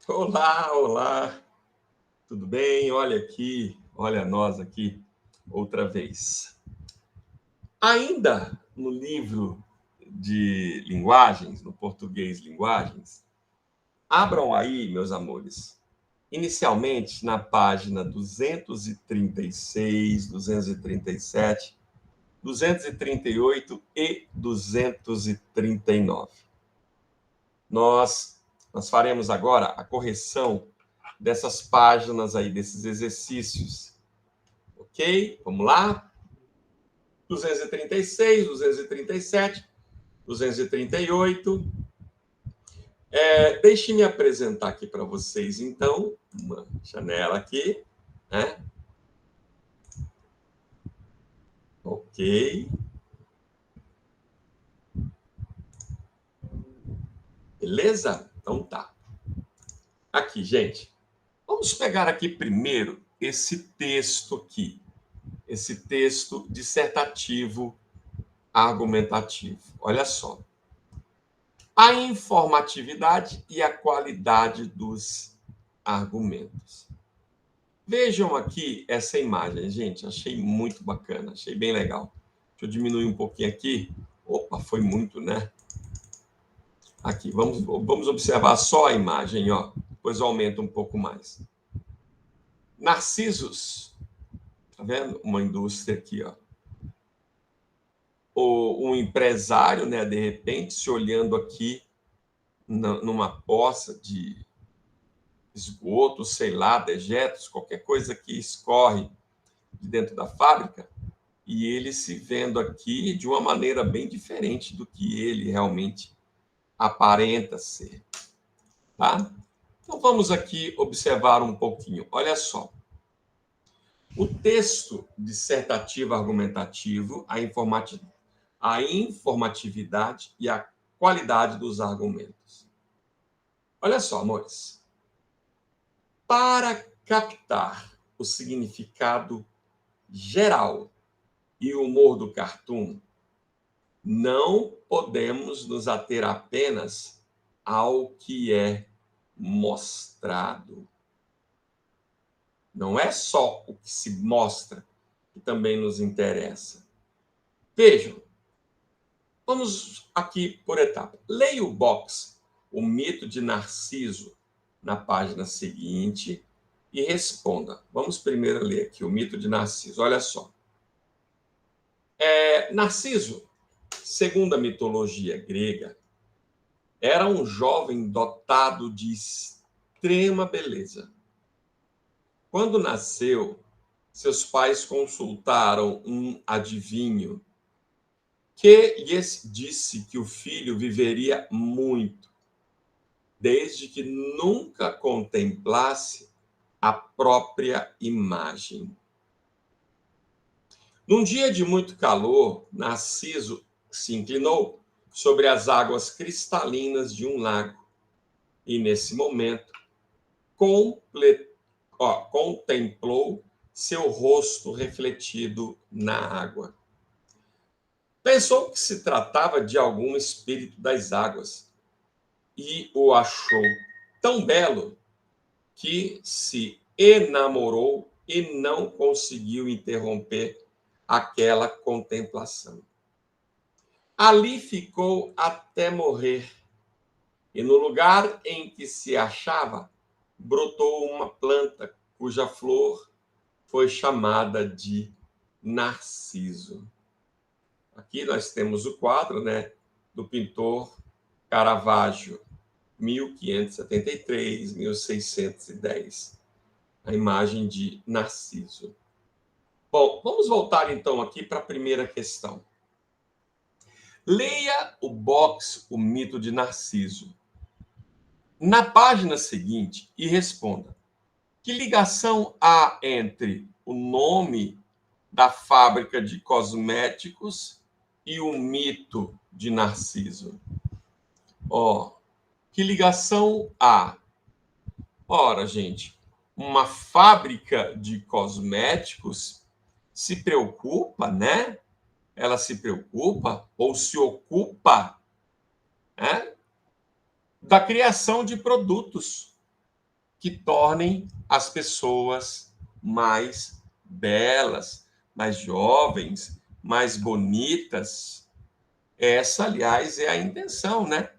Olá, olá, tudo bem? Olha aqui, olha nós aqui outra vez. Ainda no livro de linguagens, no português linguagens, abram aí, meus amores, inicialmente na página 236, 237, 238 e 239. Nós faremos agora a correção dessas páginas aí, desses exercícios. Ok? Vamos lá? 236, 237, 238. Deixe-me apresentar aqui para vocês, então, uma janela aqui, né? Ok. Beleza? Então tá. Aqui, gente. Vamos pegar aqui primeiro esse texto aqui. Esse texto dissertativo argumentativo. Olha só. A informatividade e a qualidade dos argumentos. Vejam aqui essa imagem, gente. Achei muito bacana, achei bem legal. Deixa eu diminuir um pouquinho aqui. Opa, foi muito, né? Aqui, vamos observar só a imagem, ó. Depois eu aumento um pouco mais. Narcisos, tá vendo? Uma indústria aqui, ó. Um empresário, né, de repente, se olhando aqui numa poça de esgoto, sei lá, dejetos, qualquer coisa que escorre de dentro da fábrica, e ele se vendo aqui de uma maneira bem diferente do que ele realmente aparenta ser, tá? Então vamos aqui observar um pouquinho. Olha só. O texto dissertativo argumentativo, a informatividade e a qualidade dos argumentos. Olha só, amores. Para captar o significado geral e o humor do cartoon, não podemos nos ater apenas ao que é mostrado. Não é só o que se mostra que também nos interessa. Vejam, vamos aqui por etapa. Leia o box, o mito de Narciso, na página seguinte e responda. Vamos primeiro ler aqui o mito de Narciso. Olha só. Narciso, segundo a mitologia grega, era um jovem dotado de extrema beleza. Quando nasceu, seus pais consultaram um adivinho que lhes disse que o filho viveria muito, desde que nunca contemplasse a própria imagem. Num dia de muito calor, Narciso se inclinou sobre as águas cristalinas de um lago e, nesse momento, contemplou seu rosto refletido na água. Pensou que se tratava de algum espírito das águas e o achou tão belo que se enamorou e não conseguiu interromper aquela contemplação. Ali ficou até morrer, e no lugar em que se achava, brotou uma planta cuja flor foi chamada de Narciso. Aqui nós temos o quadro, né, do pintor Caravaggio, 1573, 1610. A imagem de Narciso. Bom, vamos voltar então aqui para a primeira questão. Leia o box O Mito de Narciso. Na página seguinte e responda: que ligação há entre o nome da fábrica de cosméticos e o mito de Narciso? Que ligação há? Ora, gente, uma fábrica de cosméticos se preocupa, né? Ela se preocupa ou se ocupa, né, da criação de produtos. que tornem as pessoas mais belas, mais jovens, mais bonitas. Essa, aliás, é a intenção, né?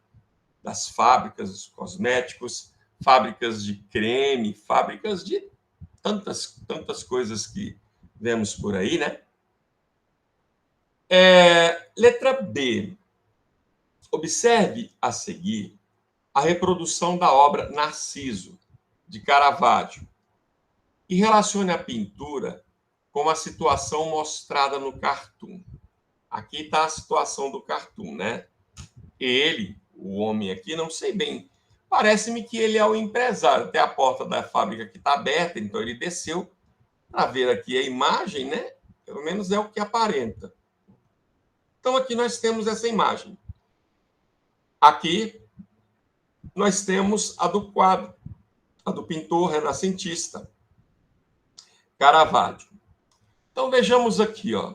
Das fábricas dos cosméticos, fábricas de creme, fábricas de tantas coisas que vemos por aí, né? Letra B. Observe a seguir a reprodução da obra Narciso, de Caravaggio, e relacione a pintura com a situação mostrada no cartoon. Aqui está a situação do cartoon, né? Ele, o homem aqui, não sei bem, parece-me que ele é o empresário. Até a porta da fábrica que está aberta, então ele desceu para ver aqui a imagem, né? Pelo menos é o que aparenta. Então aqui nós temos essa imagem. Aqui nós temos a do quadro, a do pintor renascentista, Caravaggio. Então vejamos aqui, ó.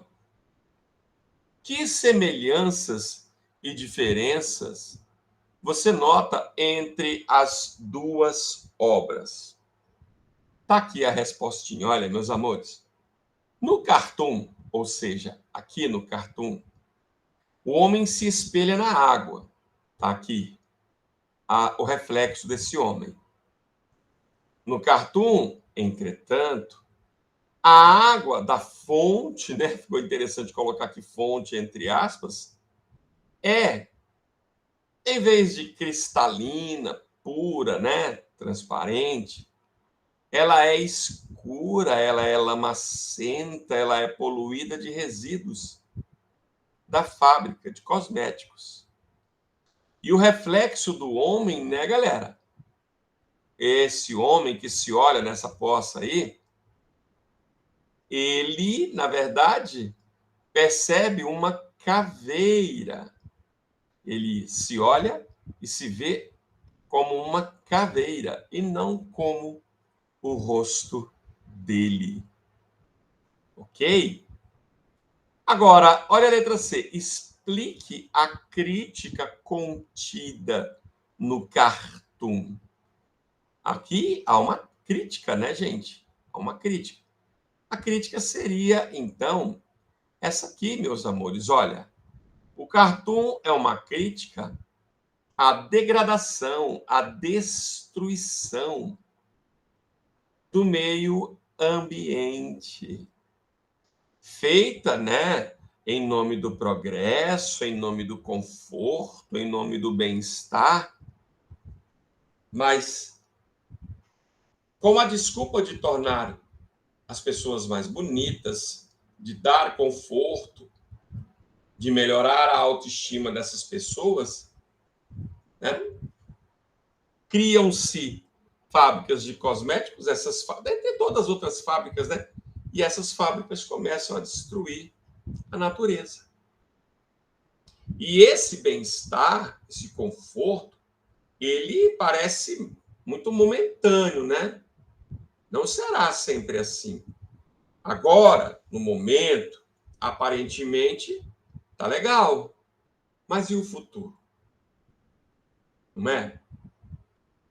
Que semelhanças e diferenças você nota entre as duas obras? Tá aqui a respostinha, olha, meus amores. No cartoon, ou seja, aqui no cartoon, o homem se espelha na água. Tá aqui o reflexo desse homem. No cartoon, entretanto, a água da fonte, né? Ficou interessante colocar aqui fonte entre aspas, em vez de cristalina, pura, né? Transparente, ela é escura, ela é lamacenta, ela é poluída de resíduos da fábrica de cosméticos. E o reflexo do homem, né, galera? Esse homem que se olha nessa poça aí, ele, na verdade, percebe uma caveira. Ele se olha e se vê como uma caveira e não como o rosto dele. Ok? Agora, olha a letra C. Explique a crítica contida no cartoon. Aqui há uma crítica, né, gente? Há uma crítica. A crítica seria, então, essa aqui, meus amores. Olha, o cartoon é uma crítica à degradação, à destruição do meio ambiente, feita, né, em nome do progresso, em nome do conforto, em nome do bem-estar, mas com a desculpa de tornar as pessoas mais bonitas, de dar conforto, de melhorar a autoestima dessas pessoas, né? Criam-se fábricas de cosméticos, tem todas as outras fábricas, né? E essas fábricas começam a destruir a natureza. E esse bem-estar, esse conforto, ele parece muito momentâneo, né? Não será sempre assim. Agora, no momento, aparentemente, tá legal. Mas e o futuro? Não é?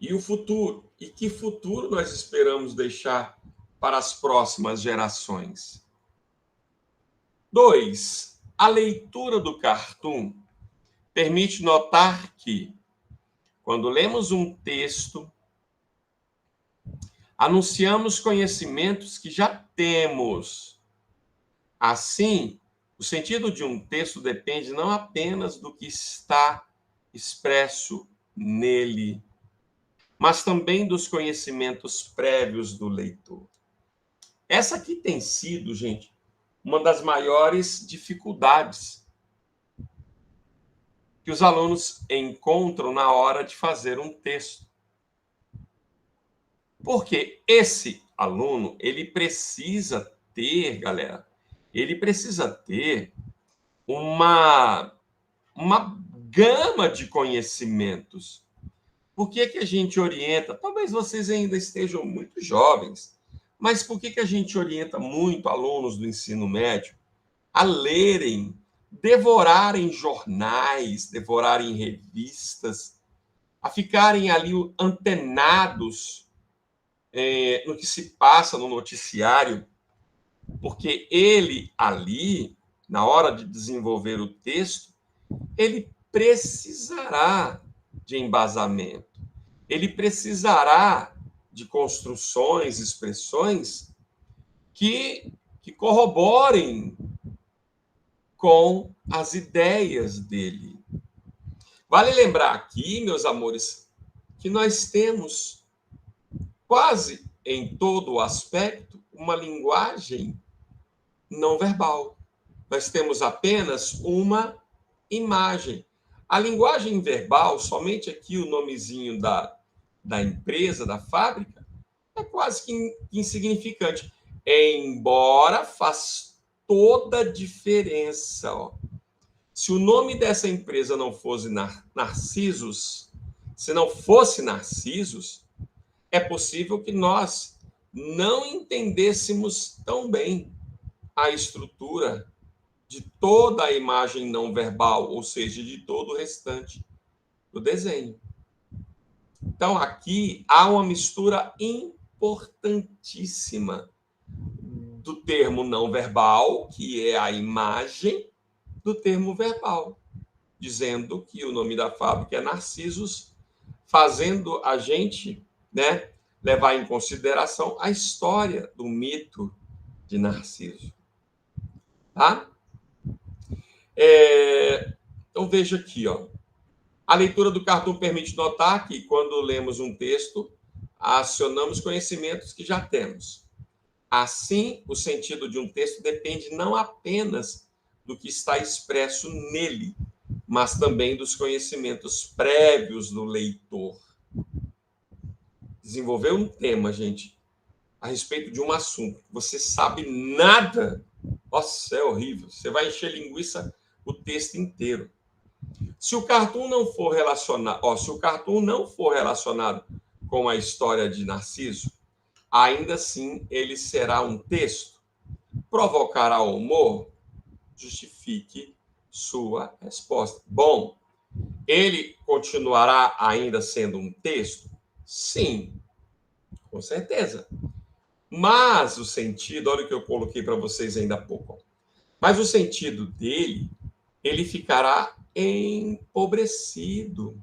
E o futuro? E que futuro nós esperamos deixar para as próximas gerações? 2. A leitura do cartoon permite notar que, quando lemos um texto, anunciamos conhecimentos que já temos. Assim, o sentido de um texto depende não apenas do que está expresso nele, mas também dos conhecimentos prévios do leitor. Essa aqui tem sido, gente, uma das maiores dificuldades que os alunos encontram na hora de fazer um texto. Porque esse aluno, ele precisa ter, galera, ele precisa ter uma gama de conhecimentos. Por que a gente orienta? Talvez vocês ainda estejam muito jovens, mas por que a gente orienta muito alunos do ensino médio a lerem, devorarem jornais, devorarem revistas, a ficarem ali antenados no que se passa no noticiário, porque ele ali, na hora de desenvolver o texto, ele precisará de embasamento, ele precisará de construções, expressões que corroborem com as ideias dele. Vale lembrar aqui, meus amores, que nós temos quase em todo o aspecto uma linguagem não verbal. Nós temos apenas uma imagem. A linguagem verbal, somente aqui o nomezinho da empresa, da fábrica, é quase que insignificante, embora faz toda a diferença. Ó. Se o nome dessa empresa não fosse Narcisos, se não fosse Narcisos, é possível que nós não entendêssemos tão bem a estrutura de toda a imagem não verbal, ou seja, de todo o restante do desenho. Então, aqui há uma mistura importantíssima do termo não verbal, que é a imagem, do termo verbal, dizendo que o nome da fábrica é Narcisos, fazendo a gente, né, levar em consideração a história do mito de Narciso. Tá? Então, veja aqui, ó. A leitura do cartoon permite notar que, quando lemos um texto, acionamos conhecimentos que já temos. Assim, o sentido de um texto depende não apenas do que está expresso nele, mas também dos conhecimentos prévios do leitor. Desenvolver um tema, gente, a respeito de um assunto, você sabe nada, nossa, é horrível. Você vai encher linguiça o texto inteiro. Se o cartoon não for relacionado com a história de Narciso, ainda assim ele será um texto. Provocará humor? Justifique sua resposta. Bom, ele continuará ainda sendo um texto? Sim, com certeza. Mas o sentido, olha o que eu coloquei para vocês ainda há pouco. Mas o sentido dele, ele ficará empobrecido.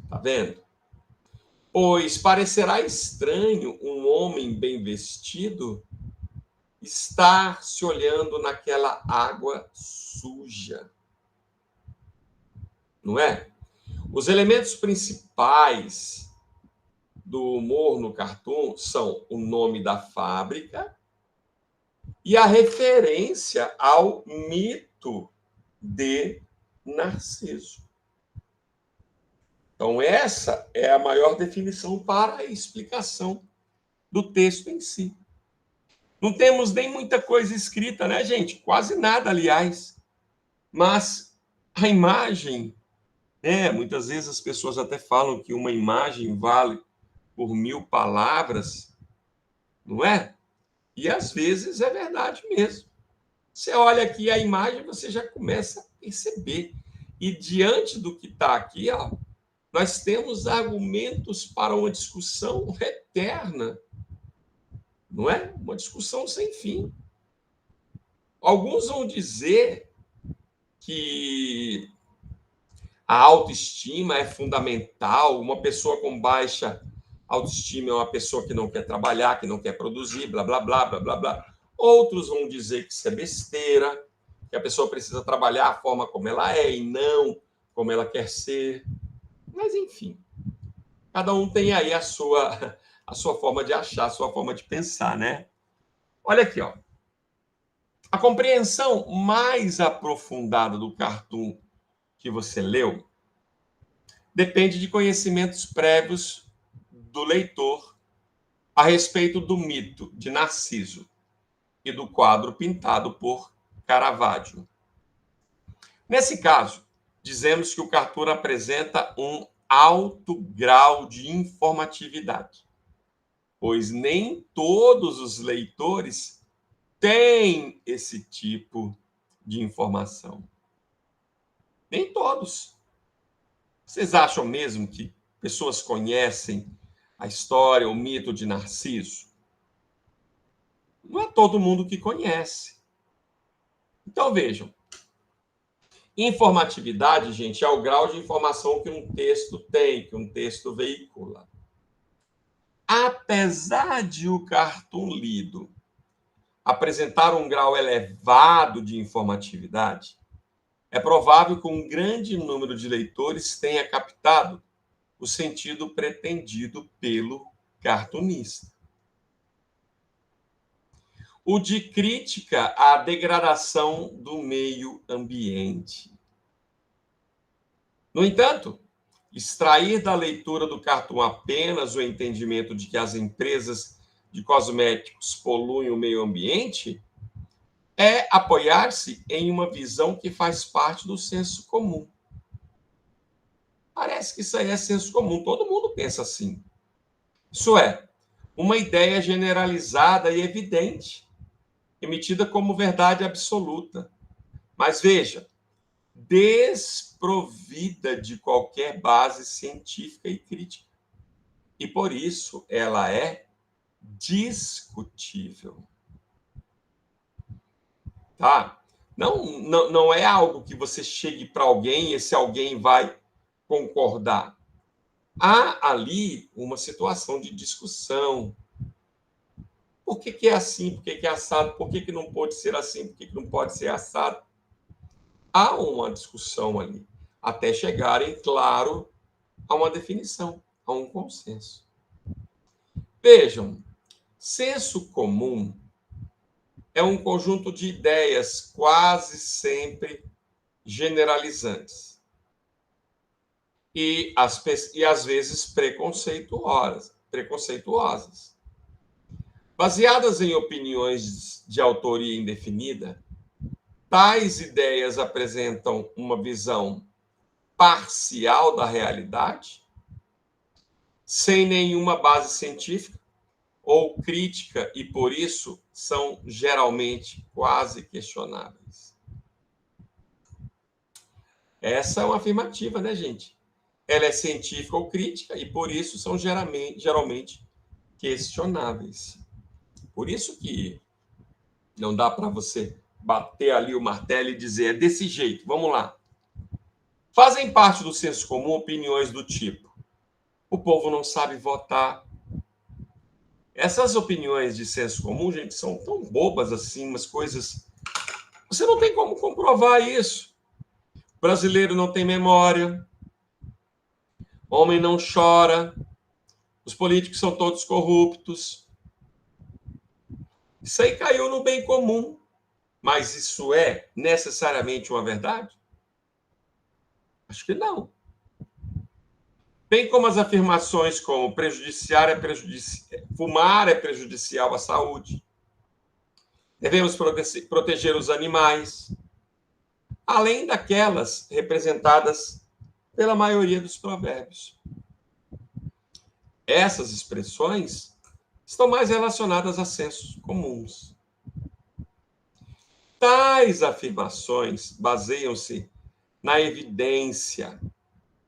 Tá vendo? Pois parecerá estranho um homem bem vestido estar se olhando naquela água suja. Não é? Os elementos principais do humor no cartoon são o nome da fábrica e a referência ao mito de Narciso. Então, essa é a maior definição para a explicação do texto em si. Não temos nem muita coisa escrita, né, gente? Quase nada, aliás. Mas a imagem, muitas vezes as pessoas até falam que uma imagem vale por 1000 palavras, não é? E às vezes é verdade mesmo. Você olha aqui a imagem, você já começa a perceber. E diante do que está aqui, ó, nós temos argumentos para uma discussão eterna, não é? Uma discussão sem fim. Alguns vão dizer que a autoestima é fundamental, uma pessoa com baixa autoestima é uma pessoa que não quer trabalhar, que não quer produzir, blá, blá, blá, blá, blá, blá. Outros vão dizer que isso é besteira, que a pessoa precisa trabalhar a forma como ela é e não como ela quer ser. Mas, enfim, cada um tem aí a sua forma de achar, a sua forma de pensar, né? Olha aqui, ó. A compreensão mais aprofundada do cartoon que você leu depende de conhecimentos prévios do leitor a respeito do mito de Narciso e do quadro pintado por Caravaggio. Nesse caso, dizemos que o cartoon apresenta um alto grau de informatividade, pois nem todos os leitores têm esse tipo de informação. Nem todos. Vocês acham mesmo que pessoas conhecem a história, o mito de Narciso? Não é todo mundo que conhece. Então, vejam, informatividade, gente, é o grau de informação que um texto tem, que um texto veicula. Apesar de o cartoon lido apresentar um grau elevado de informatividade, é provável que um grande número de leitores tenha captado o sentido pretendido pelo cartunista. O de crítica à degradação do meio ambiente. No entanto, extrair da leitura do cartoon apenas o entendimento de que as empresas de cosméticos poluem o meio ambiente é apoiar-se em uma visão que faz parte do senso comum. Parece que isso aí é senso comum, todo mundo pensa assim. Isso é, uma ideia generalizada e evidente, emitida como verdade absoluta. Mas veja, desprovida de qualquer base científica e crítica. E por isso ela é discutível. Tá? Não é algo que você chegue para alguém e esse alguém vai concordar. Há ali uma situação de discussão. Por que é assim? Por que é assado? Por que não pode ser assim? Por que não pode ser assado? Há uma discussão ali, até chegarem, claro, a uma definição, a um consenso. Vejam, senso comum é um conjunto de ideias quase sempre generalizantes e às vezes preconceituosas. Baseadas em opiniões de autoria indefinida, tais ideias apresentam uma visão parcial da realidade, sem nenhuma base científica ou crítica, e por isso são geralmente quase questionáveis. Essa é uma afirmativa, né, gente? Ela é científica ou crítica e por isso são geralmente questionáveis. Por isso que não dá para você bater ali o martelo e dizer é desse jeito, vamos lá. Fazem parte do senso comum opiniões do tipo: o povo não sabe votar. Essas opiniões de senso comum, gente, são tão bobas assim, umas coisas. Você não tem como comprovar isso. O brasileiro não tem memória. Homem não chora. Os políticos são todos corruptos. Isso aí caiu no bem comum. Mas isso é necessariamente uma verdade? Acho que não. Bem como as afirmações como fumar é prejudicial à saúde. Devemos proteger os animais, além daquelas representadas pela maioria dos provérbios. Essas expressões estão mais relacionadas a sensos comuns. Tais afirmações baseiam-se na evidência,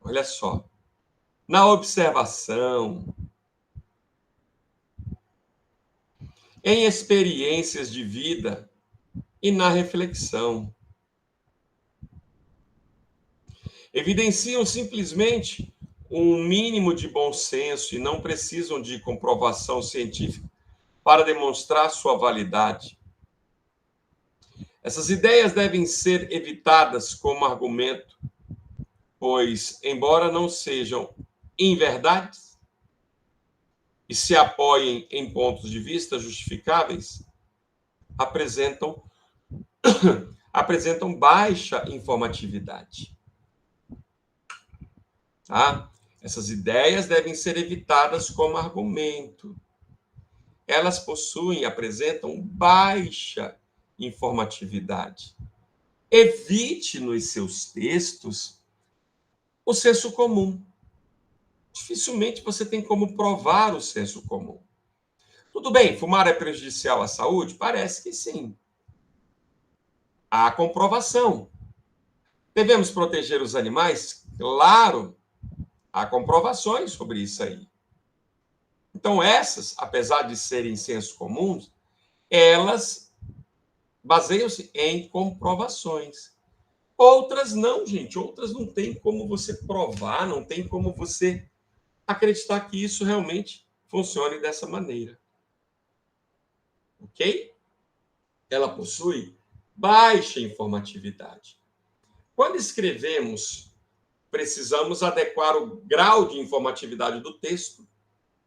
olha só, na observação, em experiências de vida e na reflexão. Evidenciam simplesmente um mínimo de bom senso e não precisam de comprovação científica para demonstrar sua validade. Essas ideias devem ser evitadas como argumento, pois, embora não sejam inverdades e se apoiem em pontos de vista justificáveis, apresentam baixa informatividade. Tá? Essas ideias devem ser evitadas como argumento. Elas apresentam baixa informatividade. Evite nos seus textos o senso comum. Dificilmente você tem como provar o senso comum. Tudo bem, fumar é prejudicial à saúde? Parece que sim. Há comprovação. Devemos proteger os animais? Claro, há comprovações sobre isso aí. Então, essas, apesar de serem senso comuns, elas baseiam-se em comprovações. Outras não, gente. Outras não tem como você provar, não tem como você acreditar que isso realmente funcione dessa maneira. Ok? Ela possui baixa informatividade. Quando escrevemos, precisamos adequar o grau de informatividade do texto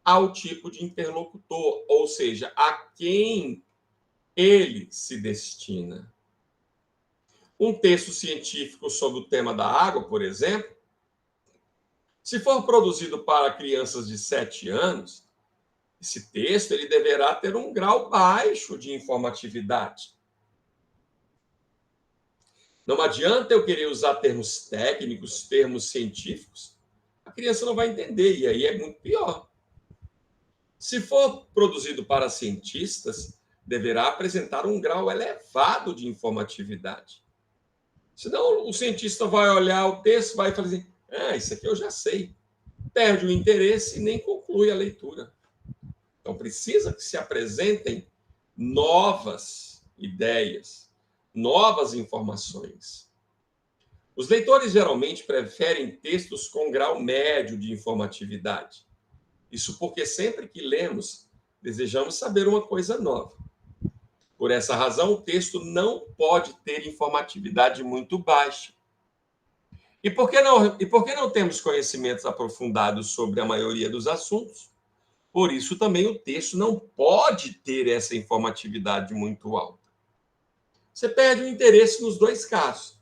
ao tipo de interlocutor, ou seja, a quem ele se destina. Um texto científico sobre o tema da água, por exemplo, se for produzido para crianças de 7 anos, esse texto ele deverá ter um grau baixo de informatividade. Não adianta eu querer usar termos técnicos, termos científicos, a criança não vai entender, e aí é muito pior. Se for produzido para cientistas, deverá apresentar um grau elevado de informatividade. Senão o cientista vai olhar o texto, vai falar assim, isso aqui eu já sei. Perde o interesse e nem conclui a leitura. Então precisa que se apresentem novas ideias, novas informações. Os leitores geralmente preferem textos com grau médio de informatividade. Isso porque sempre que lemos, desejamos saber uma coisa nova. Por essa razão, o texto não pode ter informatividade muito baixa. E por que não temos conhecimentos aprofundados sobre a maioria dos assuntos? Por isso também o texto não pode ter essa informatividade muito alta. Você perde o interesse nos dois casos.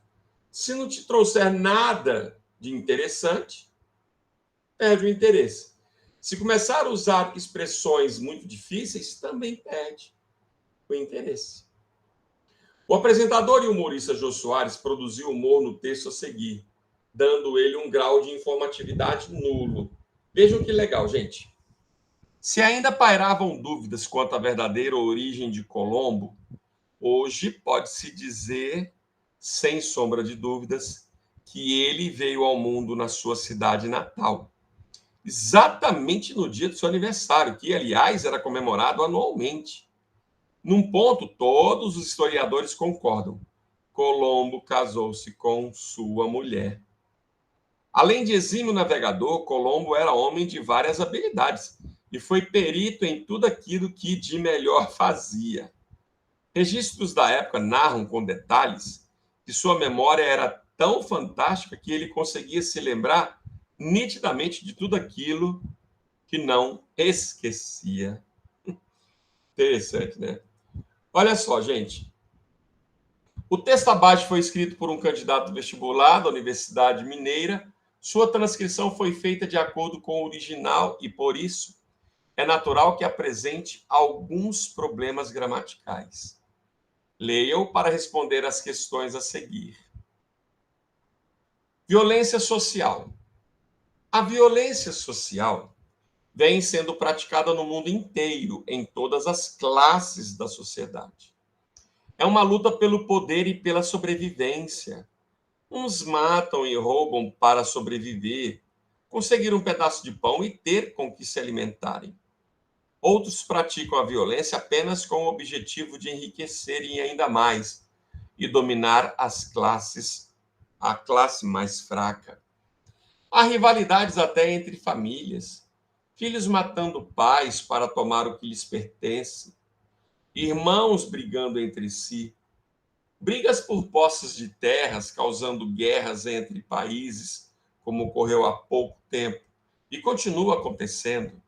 Se não te trouxer nada de interessante, perde o interesse. Se começar a usar expressões muito difíceis, também perde o interesse. O apresentador e humorista Jô Soares produziu humor no texto a seguir, dando ele um grau de informatividade nulo. Vejam que legal, gente. Se ainda pairavam dúvidas quanto à verdadeira origem de Colombo, hoje pode-se dizer, sem sombra de dúvidas, que ele veio ao mundo na sua cidade natal, exatamente no dia do seu aniversário, que, aliás, era comemorado anualmente. Num ponto, todos os historiadores concordam. Colombo casou-se com sua mulher. Além de exímio navegador, Colombo era homem de várias habilidades e foi perito em tudo aquilo que de melhor fazia. Registros da época narram com detalhes que sua memória era tão fantástica que ele conseguia se lembrar nitidamente de tudo aquilo que não esquecia. Interessante, né? Olha só, gente. O texto abaixo foi escrito por um candidato vestibular da Universidade Mineira. Sua transcrição foi feita de acordo com o original e, por isso, é natural que apresente alguns problemas gramaticais. Leia-o para responder às questões a seguir. Violência social. A violência social vem sendo praticada no mundo inteiro, em todas as classes da sociedade. É uma luta pelo poder e pela sobrevivência. Uns matam e roubam para sobreviver, conseguir um pedaço de pão e ter com que se alimentarem. Outros praticam a violência apenas com o objetivo de enriquecerem ainda mais e dominar a classe mais fraca. Há rivalidades até entre famílias, filhos matando pais para tomar o que lhes pertence, irmãos brigando entre si, brigas por posses de terras causando guerras entre países, como ocorreu há pouco tempo e continua acontecendo.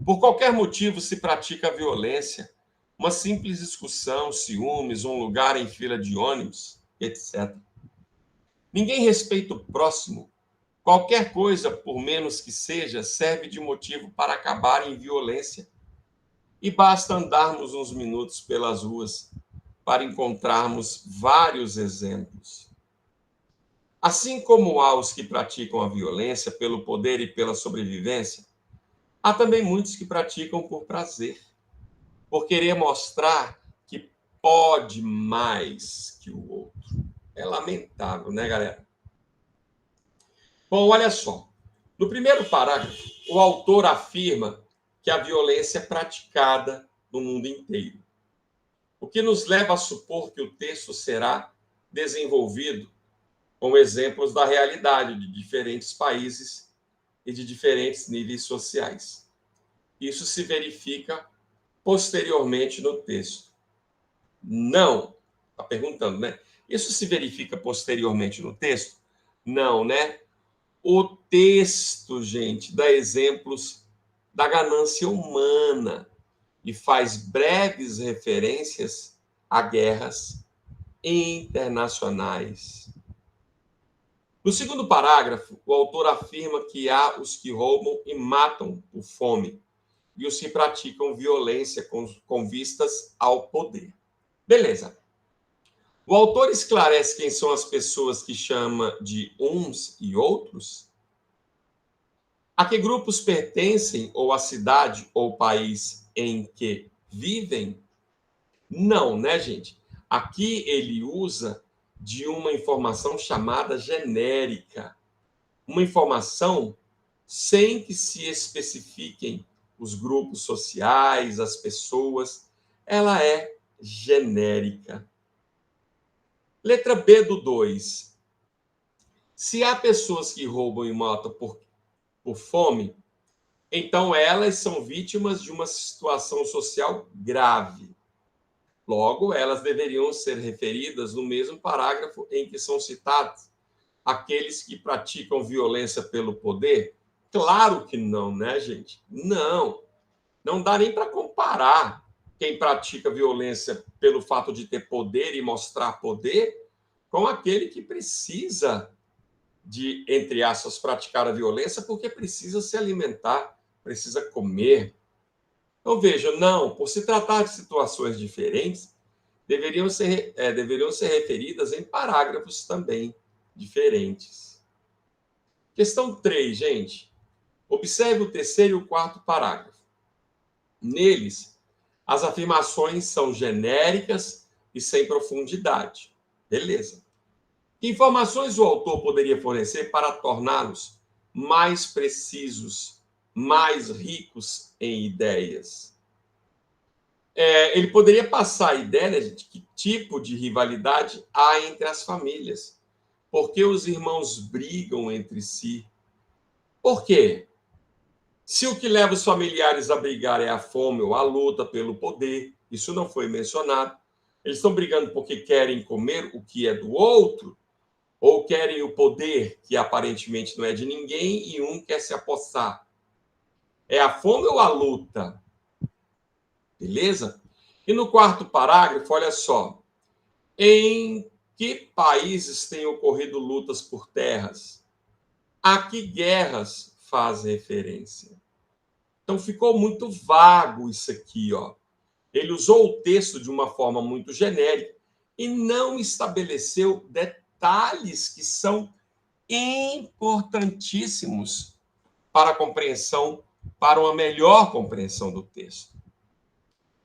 Por qualquer motivo se pratica a violência, uma simples discussão, ciúmes, um lugar em fila de ônibus, etc. Ninguém respeita o próximo. Qualquer coisa, por menos que seja, serve de motivo para acabar em violência. E basta andarmos uns minutos pelas ruas para encontrarmos vários exemplos. Assim como há os que praticam a violência pelo poder e pela sobrevivência, há também muitos que praticam por prazer, por querer mostrar que pode mais que o outro. É lamentável, né, galera? Bom, olha só. No primeiro parágrafo, o autor afirma que a violência é praticada no mundo inteiro. O que nos leva a supor que o texto será desenvolvido com exemplos da realidade de diferentes países e de diferentes níveis sociais. Isso se verifica posteriormente no texto. Não. Está perguntando, né? Isso se verifica posteriormente no texto? Não, né? O texto, gente, dá exemplos da ganância humana e faz breves referências a guerras internacionais. No segundo parágrafo, o autor afirma que há os que roubam e matam por fome e os que praticam violência com vistas ao poder. Beleza. O autor esclarece quem são as pessoas que chama de uns e outros? A que grupos pertencem, ou a cidade ou país em que vivem? Não, né, gente? Aqui ele usa de uma informação chamada genérica. Uma informação sem que se especifiquem os grupos sociais, as pessoas. Ela é genérica. Letra B do 2. Se há pessoas que roubam e matam por fome, então elas são vítimas de uma situação social grave. Logo, elas deveriam ser referidas no mesmo parágrafo em que são citados aqueles que praticam violência pelo poder? Claro que não, né, gente? Não. Não dá nem para comparar quem pratica violência pelo fato de ter poder e mostrar poder com aquele que precisa de, entre aspas, praticar a violência porque precisa se alimentar, precisa comer. Então, veja, não, por se tratar de situações diferentes, deveriam ser referidas em parágrafos também diferentes. Questão 3, gente. Observe o terceiro e o quarto parágrafo. Neles, as afirmações são genéricas e sem profundidade. Beleza. Que informações o autor poderia fornecer para torná-los mais precisos, mais ricos em ideias? Ele poderia passar a ideia, né, de que tipo de rivalidade há entre as famílias. Por que os irmãos brigam entre si? Por quê? Se o que leva os familiares a brigar é a fome ou a luta pelo poder, isso não foi mencionado. Eles estão brigando porque querem comer o que é do outro, ou querem o poder, que aparentemente não é de ninguém, e um quer se apossar. É a fome ou a luta? Beleza? E no quarto parágrafo, olha só. Em que países têm ocorrido lutas por terras? A que guerras faz referência? Então ficou muito vago isso aqui, ó. Ele usou o texto de uma forma muito genérica e não estabeleceu detalhes que são importantíssimos para a compreensão, para uma melhor compreensão do texto.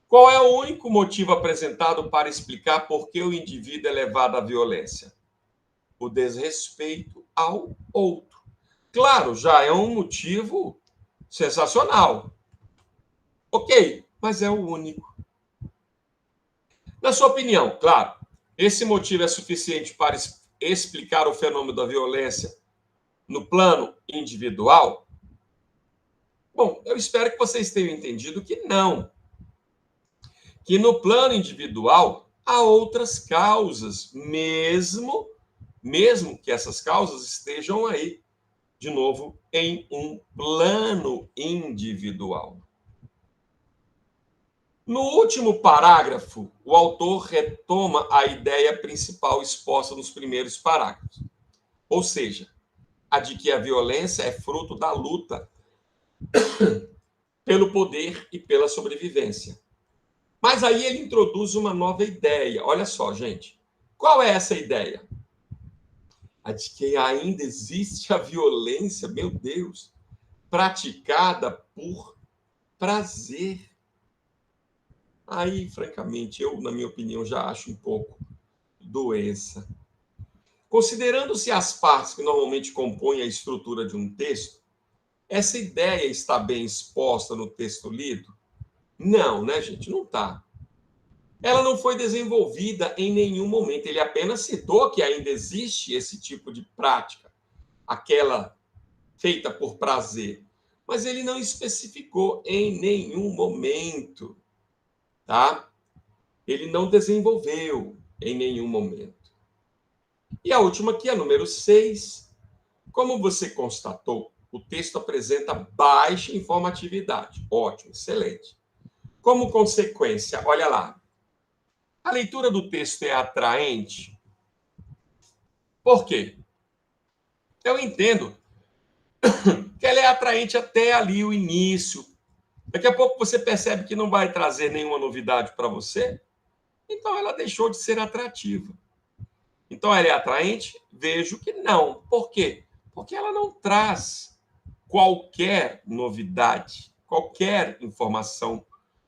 Qual é o único motivo apresentado para explicar por que o indivíduo é levado à violência? O desrespeito ao outro. Claro, já é um motivo sensacional. Ok, mas é o único. Na sua opinião, claro, esse motivo é suficiente para explicar o fenômeno da violência no plano individual? Bom, eu espero que vocês tenham entendido que não. Que no plano individual há outras causas, mesmo que essas causas estejam aí, de novo, em um plano individual. No último parágrafo, o autor retoma a ideia principal exposta nos primeiros parágrafos, ou seja, a de que a violência é fruto da luta pelo poder e pela sobrevivência. Mas aí ele introduz uma nova ideia. Olha só, gente. Qual é essa ideia? A de que ainda existe a violência, meu Deus, praticada por prazer. Aí, francamente, eu, na minha opinião, já acho um pouco doença. Considerando-se as partes que normalmente compõem a estrutura de um texto, essa ideia está bem exposta no texto lido? Não, né, gente? Não está. Ela não foi desenvolvida em nenhum momento. Ele apenas citou que ainda existe esse tipo de prática, aquela feita por prazer. Mas ele não especificou em nenhum momento, tá? Ele não desenvolveu em nenhum momento. E a última aqui, a número 6. Como você constatou, o texto apresenta baixa informatividade. Ótimo, excelente. Como consequência, olha lá. A leitura do texto é atraente. Por quê? Eu entendo que ela é atraente até ali o início. Daqui a pouco você percebe que não vai trazer nenhuma novidade para você, então ela deixou de ser atrativa. Então ela é atraente? Vejo que não. Por quê? Porque ela não traz qualquer novidade, qualquer informação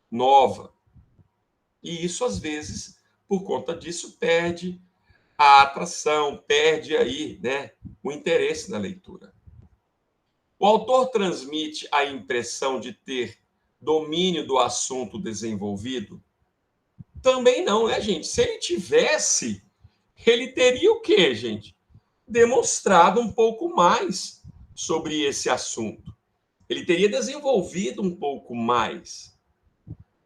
nova. E isso, às vezes, por conta disso, perde a atração, perde aí, né, o interesse na leitura. O autor transmite a impressão de ter domínio do assunto desenvolvido? Também não, né, gente? Se ele tivesse, ele teria o quê, gente? Demonstrado um pouco mais sobre esse assunto. Ele teria desenvolvido um pouco mais.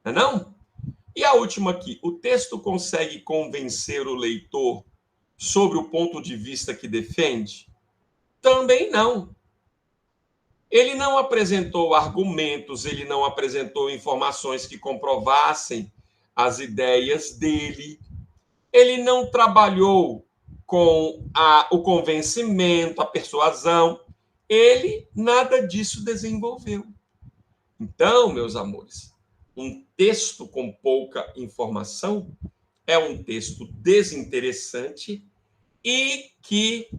Não é não? E a última aqui, o texto consegue convencer o leitor sobre o ponto de vista que defende? Também não. Ele não apresentou argumentos, ele não apresentou informações que comprovassem as ideias dele, ele não trabalhou com o convencimento, a persuasão, ele nada disso desenvolveu. Então, meus amores, um texto com pouca informação é um texto desinteressante e que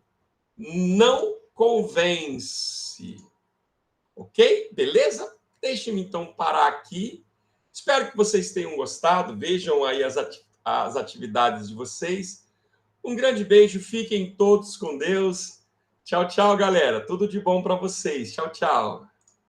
não convence. Ok? Beleza? Deixe-me então parar aqui. Espero que vocês tenham gostado. Vejam aí as atividades de vocês. Um grande beijo. Fiquem todos com Deus. Tchau, tchau, galera. Tudo de bom para vocês. Tchau, tchau.